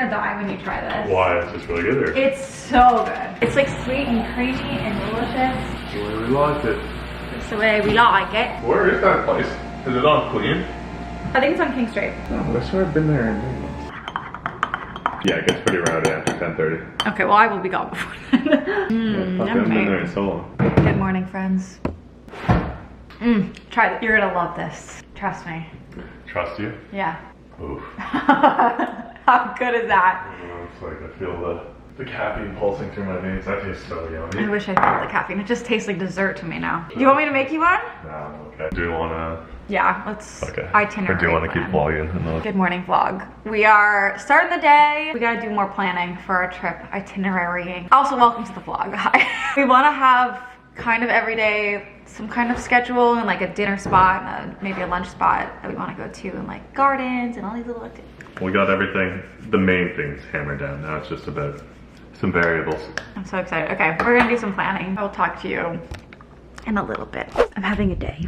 gonna die when you try this. Why? It's just really good. It's so good. It's like sweet and creamy and delicious. The way we liked it. It's the way we like it. Where is that place? Is it on Queen? I think it's on King Street. Oh, I swear I've been there. Yeah, it gets pretty rowdy after 10:30. Okay, well I will be gone before then. I haven't been there in so long. Good morning, friends. Try it. You're gonna love this. Trust me. Trust you? Yeah. Oof. How good is that? It's like I feel the caffeine pulsing through my veins. That tastes so yummy. I wish I felt the caffeine. It just tastes like dessert to me now. Do you want me to make you one? No, I'm okay. Do you wanna? Yeah, let's Or itinerary do you want to keep plan. vlogging? Good morning vlog. We are starting the day. We gotta do more planning for our trip, itinerarying. Also, welcome to the vlog. Hi. We wanna have kind of every day some kind of schedule and like a dinner spot and maybe a lunch spot that we wanna go to and like gardens and all these little activities. We got everything, the main things hammered down. Now it's just about some variables. I'm so excited. Okay, we're gonna do some planning. I will talk to you in a little bit. I'm having a day.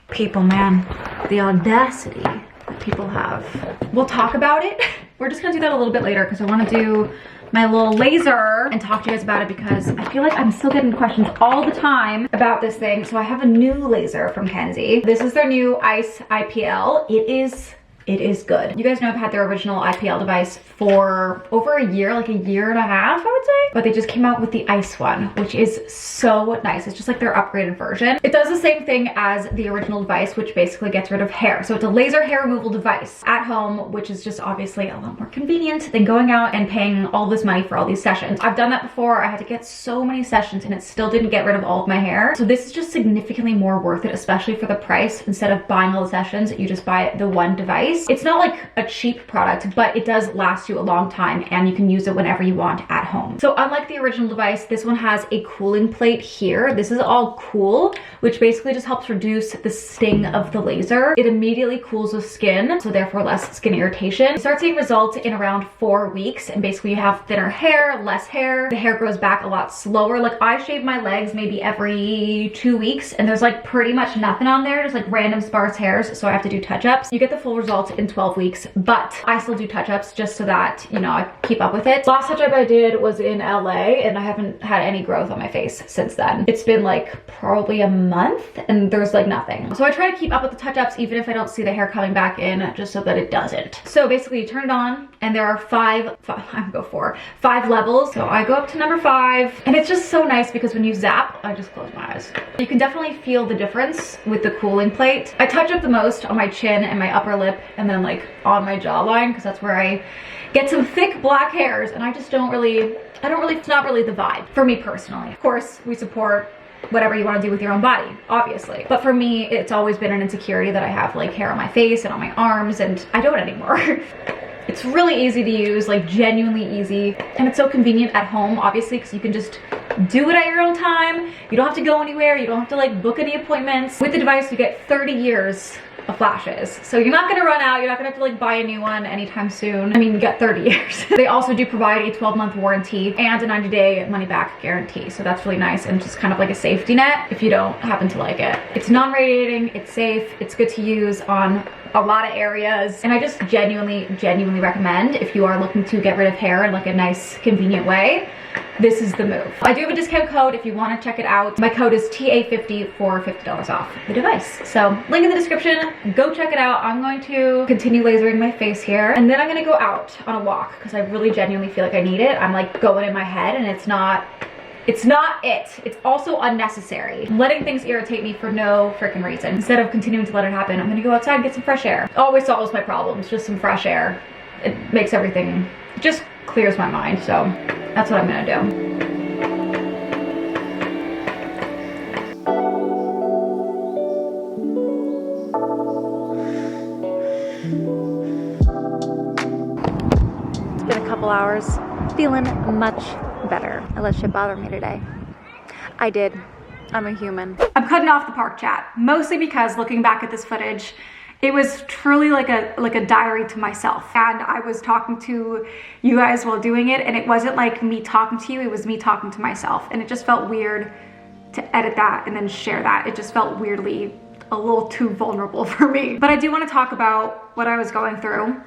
People, man, the audacity that people have. We'll talk about it. We're just gonna do that a little bit later because I want to do my little laser and talk to you guys about it because I feel like I'm still getting questions all the time about this thing. So I have a new laser from Kenzie. This is their new Ice IPL. It is good. You guys know I've had their original IPL device for over a year, like a year and a half, I would say. But they just came out with the Ice one, which is so nice. It's just like their upgraded version. It does the same thing as the original device, which basically gets rid of hair. So it's a laser hair removal device at home, which is just obviously a lot more convenient than going out and paying all this money for all these sessions. I've done that before. I had to get so many sessions and it still didn't get rid of all of my hair. So this is just significantly more worth it, especially for the price. Instead of buying all the sessions, you just buy the one device. It's not like a cheap product, but it does last you a long time and you can use it whenever you want at home. So unlike the original device, this one has a cooling plate here. This is all cool, which basically just helps reduce the sting of the laser. It immediately cools the skin, so therefore less skin irritation. You start seeing results in around 4 weeks, and basically you have thinner hair, less hair. The hair grows back a lot slower. Like I shave my legs maybe every 2 weeks and there's like pretty much nothing on there, just like random sparse hairs, so I have to do touch-ups. You get the full results in 12 weeks, but I still do touch-ups just so that, you know, I keep up with it. Last touch-up I did was in LA and I haven't had any growth on my face since then. It's been like probably a month and there's like nothing. So I try to keep up with the touch-ups even if I don't see the hair coming back in, just so that it doesn't. So basically you turn it on and there are five levels. So I go up to number 5 and it's just so nice because when you zap, I just close my eyes. You can definitely feel the difference with the cooling plate. I touch up the most on my chin and my upper lip and then like on my jawline because that's where I get some thick black hairs and it's not really the vibe for me personally. Of course, we support whatever you want to do with your own body, obviously. But for me, it's always been an insecurity that I have like hair on my face and on my arms, and I don't anymore. It's really easy to use, like genuinely easy. And it's so convenient at home, obviously, because you can just do it at your own time. You don't have to go anywhere. You don't have to like book any appointments. With the device, you get 30 years of flashes. So you're not gonna run out. You're not gonna have to like buy a new one anytime soon. I mean, you get 30 years. They also do provide a 12-month warranty and a 90-day money-back guarantee. So that's really nice and just kind of like a safety net if you don't happen to like it. It's non-radiating, it's safe, it's good to use on a lot of areas. And I just genuinely recommend if you are looking to get rid of hair in like a nice, convenient way, this is the move. I do have a discount code if you want to check it out. My code is TA50 for $50 off the device. So link in the description, go check it out. I'm going to continue lasering my face here and then I'm going to go out on a walk because I really genuinely feel like I need it. I'm like going in my head and it's not it. It's also unnecessary. I'm letting things irritate me for no freaking reason. Instead of continuing to let it happen, I'm gonna go outside and get some fresh air. Always solves my problems, just some fresh air. It makes everything, just clears my mind. So that's what I'm gonna do. It's been a couple hours, feeling much better. I let shit bother me today. I did. I'm a human. I'm cutting off the park chat, mostly because looking back at this footage, it was truly like a diary to myself. And I was talking to you guys while doing it, and it wasn't like me talking to you, it was me talking to myself. And it just felt weird to edit that and then share that. It just felt weirdly a little too vulnerable for me. But I do want to talk about what I was going through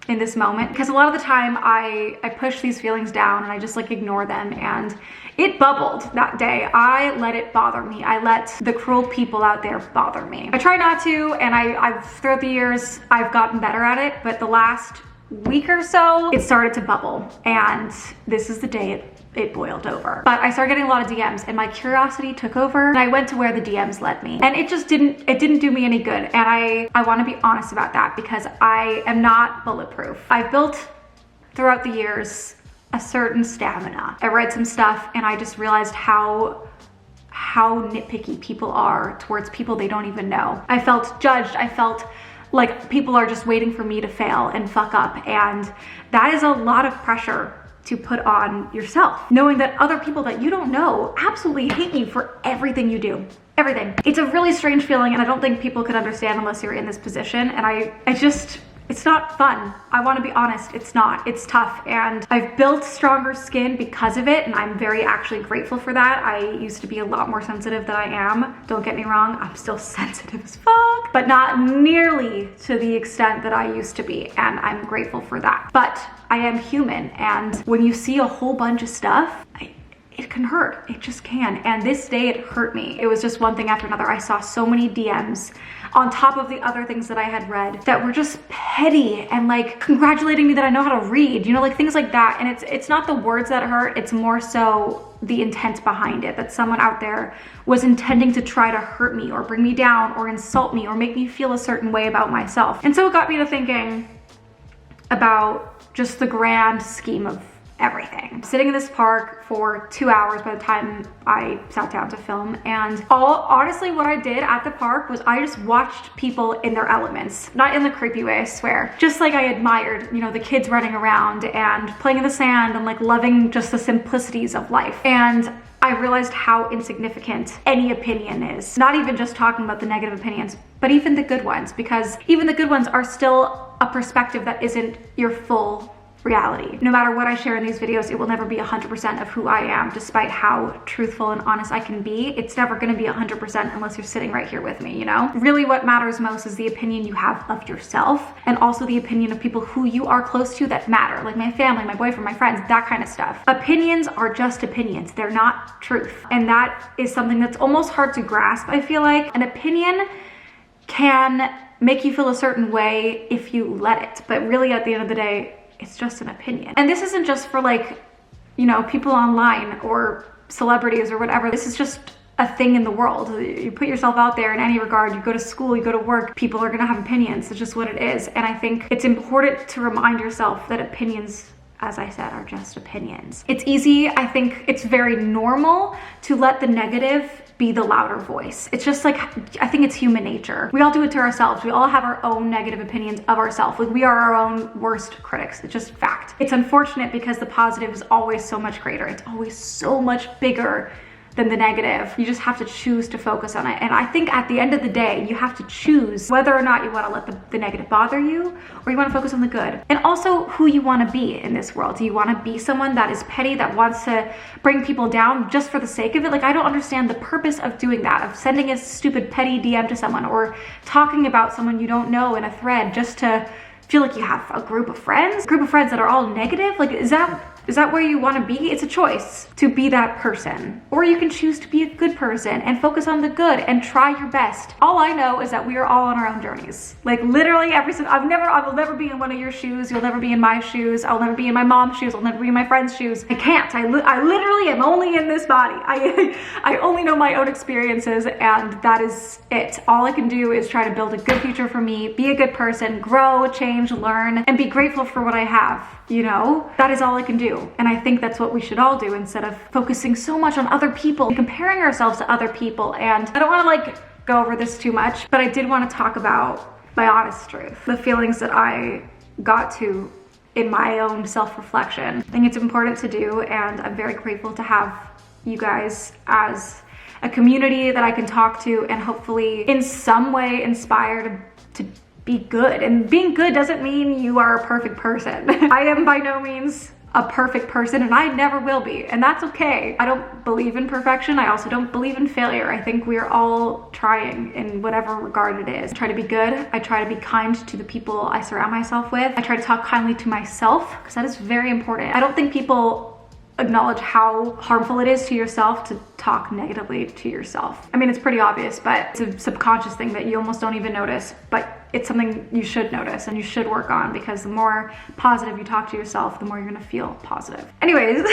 in this moment, because a lot of the time I push these feelings down and I just like ignore them, and it bubbled that day. I let it bother me. I let the cruel people out there bother me. I try not to, and I've throughout the years I've gotten better at it, but the last week or so it started to bubble, and this is the day it boiled over. But I started getting a lot of DMs and my curiosity took over, and I went to where the DMs led me, and it just didn't do me any good. And I want to be honest about that, because I am not bulletproof. I've built throughout the years a certain stamina. I read some stuff and I just realized how nitpicky people are towards people they don't even know. I felt judged. I felt like people are just waiting for me to fail and fuck up, and that is a lot of pressure to put on yourself, knowing that other people that you don't know absolutely hate you for everything you do. Everything. It's a really strange feeling, and I don't think people could understand unless you're in this position. And I just, it's not fun. I want to be honest, it's not. It's tough, and I've built stronger skin because of it, and I'm very actually grateful for that. I used to be a lot more sensitive than I am. Don't get me wrong, I'm still sensitive as fuck, but not nearly to the extent that I used to be, and I'm grateful for that. But I am human, and when you see a whole bunch of stuff, it can hurt. It just can. And this day it hurt me. It was just one thing after another. I saw so many DMs on top of the other things that I had read that were just petty and like congratulating me that I know how to read, you know, like things like that. And it's not the words that hurt, it's more so the intent behind it, that someone out there was intending to try to hurt me or bring me down or insult me or make me feel a certain way about myself. And so it got me to thinking about just the grand scheme of everything. Sitting in this park for 2 hours by the time I sat down to film, and honestly what I did at the park was I just watched people in their elements. Not in the creepy way, I swear. Just like I admired, you know, the kids running around and playing in the sand and like loving just the simplicities of life. And I realized how insignificant any opinion is. Not even just talking about the negative opinions, but even the good ones, because even the good ones are still a perspective that isn't your full reality. No matter what I share in these videos, it will never be 100% of who I am, despite how truthful and honest I can be. It's never gonna be 100% unless you're sitting right here with me, you know? Really what matters most is the opinion you have of yourself, and also the opinion of people who you are close to that matter, like my family, my boyfriend, my friends, that kind of stuff. Opinions are just opinions. They're not truth. And that is something that's almost hard to grasp, I feel like. An opinion can make you feel a certain way if you let it, but really at the end of the day, it's just an opinion. And this isn't just for like, you know, people online or celebrities or whatever. This is just a thing in the world. You put yourself out there in any regard, you go to school, you go to work, people are gonna have opinions. It's just what it is. And I think it's important to remind yourself that opinions, as I said, are just opinions. It's easy, I think it's very normal to let the negative be the louder voice. It's just like, I think it's human nature. We all do it to ourselves. We all have our own negative opinions of ourselves. Like we are our own worst critics. It's just fact. It's unfortunate because the positive is always so much greater. It's always so much bigger than the negative. You just have to choose to focus on it. And I think at the end of the day, you have to choose whether or not you want to let the negative bother you, or you want to focus on the good. And also who you want to be in this world. Do you want to be someone that is petty, that wants to bring people down just for the sake of it? Like, I don't understand the purpose of doing that, of sending a stupid petty DM to someone, or talking about someone you don't know in a thread just to feel like you have a group of friends that are all negative. Like, is that where you want to be? It's a choice to be that person. Or you can choose to be a good person and focus on the good and try your best. All I know is that we are all on our own journeys. Like literally I will never be in one of your shoes. You'll never be in my shoes. I'll never be in my mom's shoes. I'll never be in my friend's shoes. I can't. I literally am only in this body. I only know my own experiences, and that is it. All I can do is try to build a good future for me, be a good person, grow, change, learn, and be grateful for what I have. You know, that is all I can do. And I think that's what we should all do, instead of focusing so much on other people and comparing ourselves to other people. And I don't want to like go over this too much, but I did want to talk about my honest truth, the feelings that I got to in my own self-reflection. I think it's important to do, and I'm very grateful to have you guys as a community that I can talk to and hopefully in some way inspire to be good. And being good doesn't mean you are a perfect person. I am by no means a perfect person, and I never will be, and that's okay. I don't believe in perfection. I also don't believe in failure. I think we're all trying in whatever regard it is. I try to be good. I try to be kind to the people I surround myself with. I try to talk kindly to myself, because that is very important. I don't think people acknowledge how harmful it is to yourself to talk negatively to yourself. I mean, it's pretty obvious, but it's a subconscious thing that you almost don't even notice, but it's something you should notice and you should work on, because the more positive you talk to yourself, the more you're gonna feel positive. Anyways,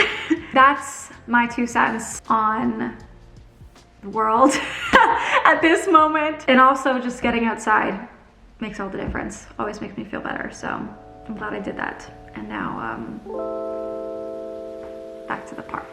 that's my 2 cents on the world at this moment. And also just getting outside makes all the difference. Always makes me feel better. So I'm glad I did that. And now, back to the park.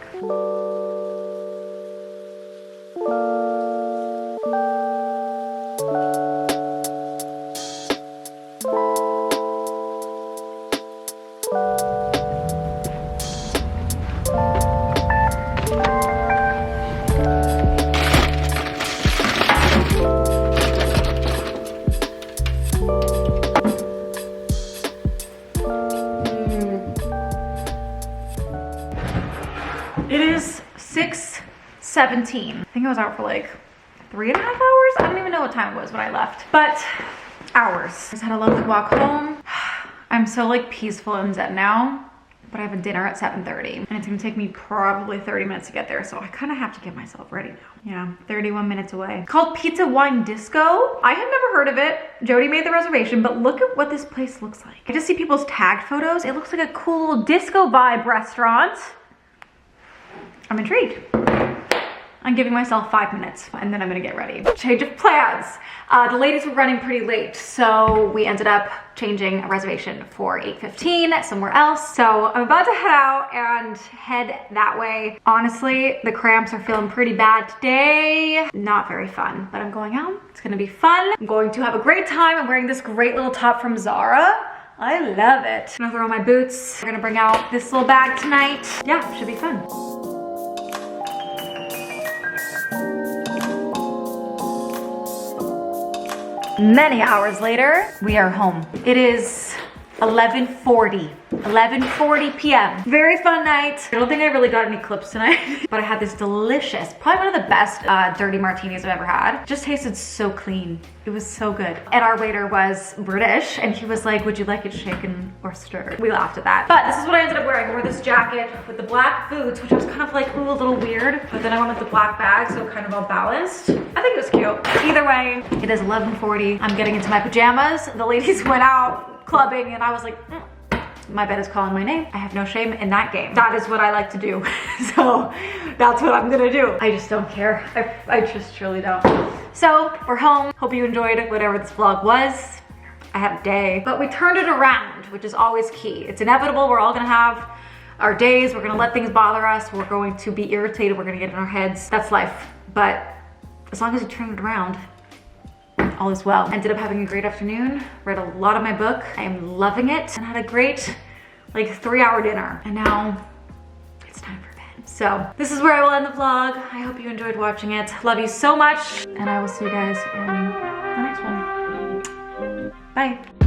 It is 6:17. I think I was out for like 3.5 hours. I don't even know what time it was when I left, but hours. Just had a lovely walk home. I'm so like peaceful and zen now, but I have a dinner at 7:30 and it's gonna take me probably 30 minutes to get there. So I kind of have to get myself ready now. Yeah, 31 minutes away. It's called Pizza Wine Disco. I had never heard of it. Jody made the reservation, but look at what this place looks like. I just see people's tagged photos. It looks like a cool disco vibe restaurant. I'm intrigued. I'm giving myself 5 minutes and then I'm gonna get ready. Change of plans. The ladies were running pretty late, so we ended up changing a reservation for 8:15 somewhere else. So I'm about to head out and head that way. Honestly, the cramps are feeling pretty bad today. Not very fun, but I'm going out. It's gonna be fun. I'm going to have a great time. I'm wearing this great little top from Zara. I love it. I'm gonna throw on my boots. We're gonna bring out this little bag tonight. Yeah, should be fun. Many hours later, we are home. It is 11:40 p.m. Very fun night. I don't think I really got any clips tonight, but I had this delicious, probably one of the best dirty martinis I've ever had. Just tasted so clean. It was so good. And our waiter was British, and he was like, would you like it shaken or stirred? We laughed at that. But this is what I ended up wearing. I wore this jacket with the black boots, which I was kind of like, ooh, a little weird. But then I went with the black bag, so kind of all balanced. I think it was cute. Either way, it is 11:40. I'm getting into my pajamas. The ladies went out clubbing, and I was like, my bed is calling my name. I have no shame in that game. That is what I like to do. So that's what I'm gonna do. I just don't care. I just truly don't. So we're home. Hope you enjoyed whatever this vlog was. I had a day, but we turned it around, which is always key. It's inevitable. We're all gonna have our days. We're gonna let things bother us. We're going to be irritated. We're gonna get in our heads. That's life. But as long as you turn it around, all is well. Ended up having a great afternoon, read a lot of my book. I am loving it, and had a great like 3-hour dinner. And now it's time for bed. So this is where I will end the vlog. I hope you enjoyed watching it. Love you so much, and I will see you guys in the next one. Bye.